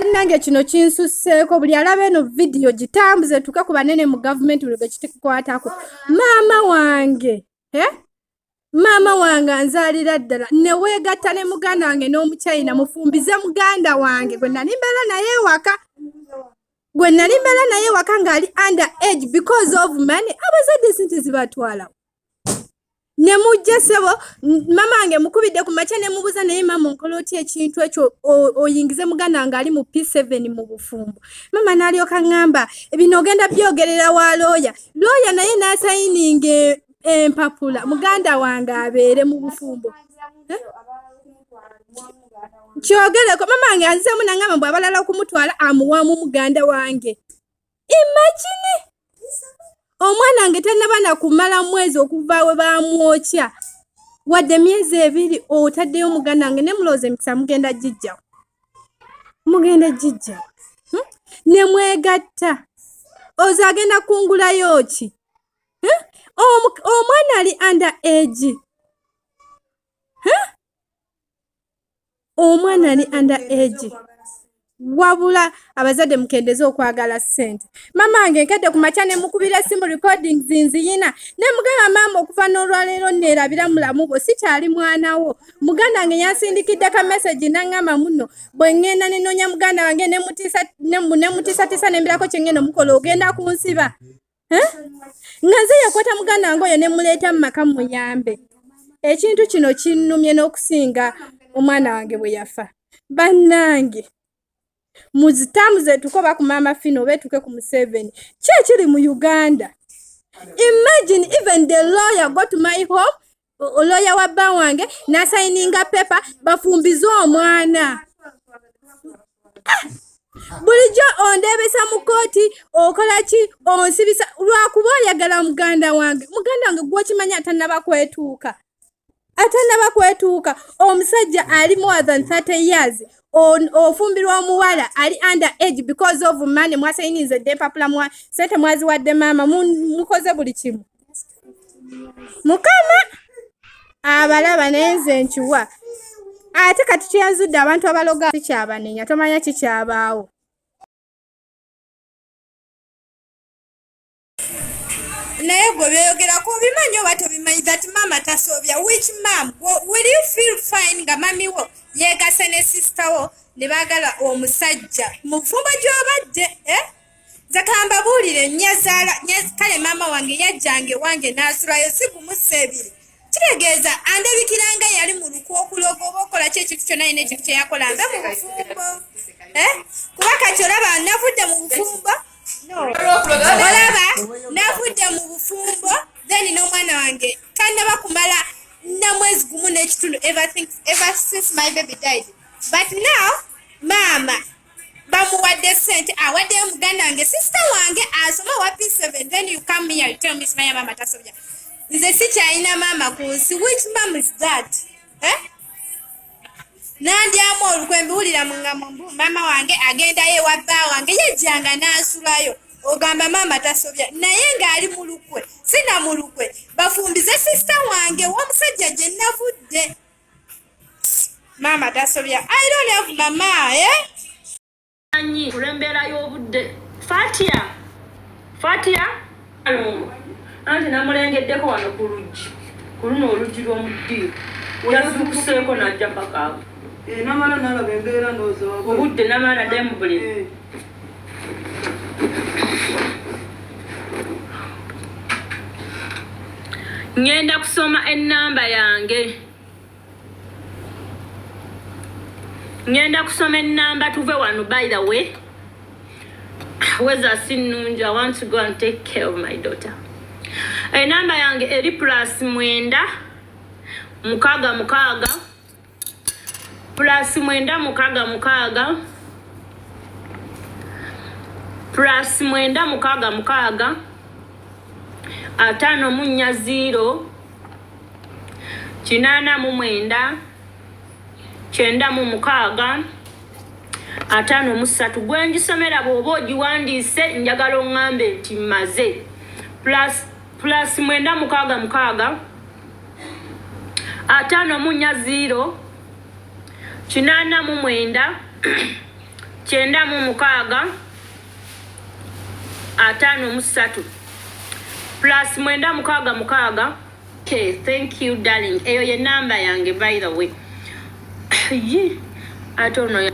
bannange kino kinsusseeko buli alaba eno video gitambuze tuke ku banene mu gavumenti buli gekitukwatako maama wange anzaalira ddala ne weegatta ne muganda wange n'omuchina mufumbize muganda wange gwe nali mbeera naye waka ng'ali under age because of money abazadde sente zibatwala ne mujja ssebo mama wange mukubidde ku makya ne mubuuza naye mama nkola otya ekintu ekyo oyingize muganda wange ali mu P7 mu bufumbo mama n'alyoka ngamba bino ogenda byogerera wa looya naye n'asayininga empapula muganda wange abeere mu bufumbo kyogereko mama wange anzemu nangamba mbwe abalala okumutwala amuwamu muganda wange imagine omwana wange tannaba nakumala mwezi okuva we bamwokya wadde myezi 2 otaddeyo muganda wange ne mulowooza emikisa mugenda gijjawo ne mwegatta ozo agenda kungulayo ki omwana ali under age omwana ali under age wabula abazadde mukendeze okwagala sente mama wange nkedde ku makya ne mukubira simu recordings nziyina ne mugamba mama okuva n'olwaleero neerabira mulamu bwo sikyali mwana wo muganda wange yansindikidde ka message nangamba muno bwe ngenda nenoonya muganda wange nemutiisatiisa nembirako kyengenda omukola ogenda kunsiba nga nze yakwata muganda wange oyo ne muleeta mu maka muyambe ekintu kino kinnumye n'okusinga omwana wange bwe yafa bannange muzitambuze tukoba ku mama fino betuke ku Museveni kyekiri mu Uganda. Imagine even the lawyer got to my home, lawyer wa banwange na signinga paper bafumbizo omwana. Bulijjo ondebesa mu koti okola ki onsibisa lwakuba oyagala muganda wange gwo kimanya atannaba kwetuuka omusajja ali more than 30 years ofumbirwa omuwala ali under age because of money mwasayinize de papula sente mwazi wadde mama mukoze buli kimu mukama abalaba nenze nkiwa ate kati kyanzudde abantu abaloga kikyabanenya tomanya kikyabaawo. Naye gwe byogerako bimanyi oba tobimanyi that mama tasobya. Which mom? Will you feel fine nga mami wo yeegase ne sister wo ne baagala omusajja mu bufumbo gy'obadde zakamba buulire nyazaala kale mama wange yajjange wange n'asulayo sigumusa ebiri kitegeeza andebikiranga yali mu luku okuloga oba okola ki ekintu kyonna yina ekintu kyeyakolanga mu bufumbo kuba kati olaba navudde mu bufumbo olaba navudde mu bufumbo then n'omwana wange tannaba kumala na mwezi gumu n'ekitundu ever since my baby died, but now mama bamuwadde sente awaddeyo muganda wange sister wange asoma wa P7 then you come here you tell me simanya mama tasobya. Nze sikyalina mama ku nsi. Which mom is that? Nandyamu olukwembi wulira mungamo mama wange agendayo ewa bba wange yejjanga n'asulayo ogamba mama tasobya naye ng'ali mu lukwe sina mu lukwe bafumbize sister wange w'omusajja gye navudde mama tasobya. I don't have mama anyi kulembera y'obudde Fatia anti namulengeddeko wano ku luggi ku luno oluggi lw'omuddiiro yazukuseeko n'ajja paka awo namala nalaba embeera ndowooza obudde namala demu buli ngenda kusoma ennamba yange tuve wano. By the way, weza sinungi, I want to go and take care of my daughter. Enamba yange eri plus mwenda mukaaga plus mwenda mukaaga plus mwenda mukaaga atano munya 0 kinana mu mwenda kyenda mu mukaaga atano mu 3 gwenjisomera bw'oba ogiwandiise njagala oŋŋambe nti maze plus mwenda mukaaga atano munya 0 kinana mu mwenda kyenda mu mukaaga 53 plus mwenda mukaaga mukaaga. Okay, thank you darling. Eyo ye number yange by the way. I don't know.